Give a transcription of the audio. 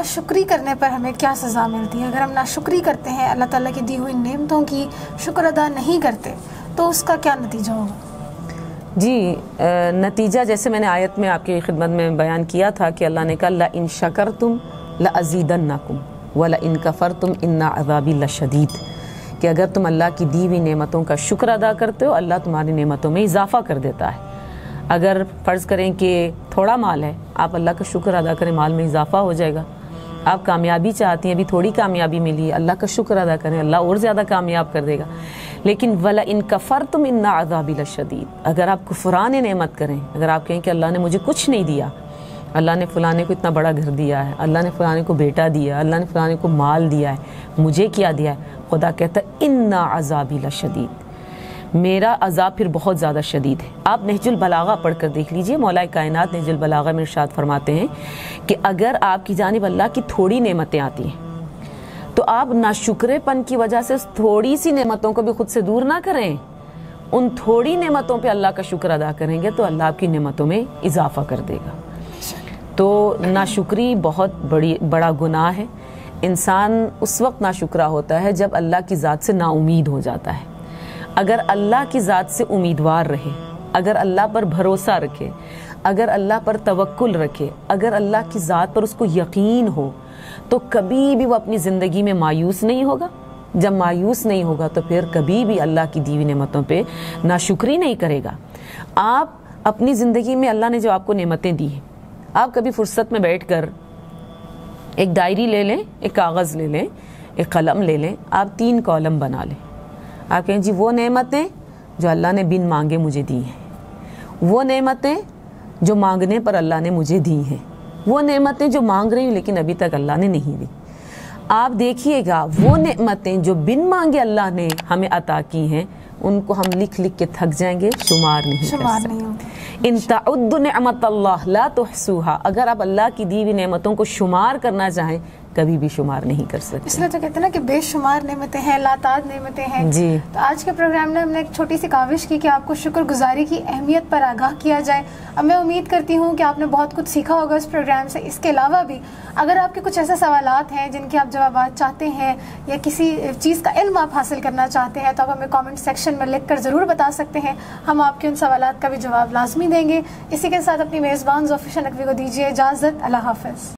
ناشکری کرنے پر ہمیں کیا سزا ملتی ہے؟ اگر ہم ناشکری کرتے ہیں، اللہ تعالیٰ کی دی ہوئی نعمتوں کی شکر ادا نہیں کرتے تو اس کا کیا نتیجہ ہوگا؟ جی نتیجہ جیسے میں نے آیت میں آپ کی خدمت میں بیان کیا تھا کہ اللہ نے کہا لَإِن شَكَرْتُمْ لَأَزِيدَنَّكُمْ وَلَإِن كَفَرْتُمْ إِنَّ عَذَابِي لَشَدِيدٌ، کہ اگر تم اللہ کی دی ہوئی نعمتوں کا شکر ادا کرتے ہو اللہ تمہاری نعمتوں میں اضافہ کر دیتا ہے۔ اگر فرض کریں کہ تھوڑا مال ہے، آپ اللہ کا شکر ادا کریں، مال میں اضافہ ہو جائے گا۔ آپ کامیابی چاہتی ہیں، ابھی تھوڑی کامیابی ملی ہے، اللہ کا شکر ادا کریں، اللہ اور زیادہ کامیاب کر دے گا۔ لیکن وَلَئِن كَفَرْتُمْ إِنَّ عَذَابِي لَشَدِيدٌ، اگر آپ کفران نعمت کریں، اگر آپ کہیں کہ اللہ نے مجھے کچھ نہیں دیا، اللہ نے فلانے کو اتنا بڑا گھر دیا ہے، اللہ نے فلانے کو بیٹا دیا، اللہ نے فلانے کو مال دیا ہے، مجھے کیا دیا ہے، خدا کہتا ہے إِنَّ عَذَابِي لَشَدِيدٌ، میرا عذاب پھر بہت زیادہ شدید ہے۔ آپ نہج البلاغہ پڑھ کر دیکھ لیجئے، مولا کائنات نہج البلاغہ میں ارشاد فرماتے ہیں کہ اگر آپ کی جانب اللہ کی تھوڑی نعمتیں آتی ہیں تو آپ ناشکرے پن کی وجہ سے اس تھوڑی سی نعمتوں کو بھی خود سے دور نہ کریں، ان تھوڑی نعمتوں پہ اللہ کا شکر ادا کریں گے تو اللہ آپ کی نعمتوں میں اضافہ کر دے گا۔ تو ناشکری بہت بڑا گناہ ہے۔ انسان اس وقت ناشکرا ہوتا ہے جب اللہ کی ذات سے نا امید ہو جاتا ہے۔ اگر اللہ کی ذات سے امیدوار رہے، اگر اللہ پر بھروسہ رکھے، اگر اللہ پر توکل رکھے، اگر اللہ کی ذات پر اس کو یقین ہو تو کبھی بھی وہ اپنی زندگی میں مایوس نہیں ہوگا۔ جب مایوس نہیں ہوگا تو پھر کبھی بھی اللہ کی دی ہوئی نعمتوں پہ ناشکری نہیں کرے گا۔ آپ اپنی زندگی میں اللہ نے جو آپ کو نعمتیں دی ہیں، آپ کبھی فرصت میں بیٹھ کر ایک ڈائری لے لیں، ایک کاغذ لے لیں، ایک قلم لے لیں، آپ 3 کالم بنا لیں۔ آپ کہیں جی وہ نعمتیں جو اللہ نے بن مانگے مجھے دی ہیں، وہ نعمتیں جو مانگنے پر اللہ نے مجھے دی ہیں، وہ نعمتیں جو مانگ رہی ہوں لیکن ابھی تک اللہ نے نہیں دی۔ آپ دیکھیے گا وہ نعمتیں جو بن مانگے اللہ نے ہمیں عطا کی ہیں، ان کو ہم لکھ لکھ کے تھک جائیں گے، شمار نہیں کر سکتے۔ ان تعدوا نعمت اللہ لا تحصوها، اگر آپ اللہ کی دی ہوئی نعمتوں کو شمار کرنا چاہیں کبھی بھی شمار نہیں کر سکتے۔ اس لیے تو کہتے ہیں نا کہ بے شمار نعمتیں ہیں، لاتعداد نعمتیں ہیں۔ جی تو آج کے پروگرام میں ہم نے ایک چھوٹی سی کاوش کی کہ آپ کو شکر گزاری کی اہمیت پر آگاہ کیا جائے۔ اب میں امید کرتی ہوں کہ آپ نے بہت کچھ سیکھا ہوگا اس پروگرام سے۔ اس کے علاوہ بھی اگر آپ کے کچھ ایسے سوالات ہیں جن کے آپ جوابات چاہتے ہیں یا کسی چیز کا علم آپ حاصل کرنا چاہتے ہیں تو آپ ہمیں کامنٹ سیکشن میں لکھ کر ضرور بتا سکتے ہیں، ہم آپ کے ان سوالات کا بھی جواب لازمی دیں گے۔ اسی کے ساتھ اپنی میزبان ذوفیشا نقوی کو دیجیے اجازت، اللہ حافظ۔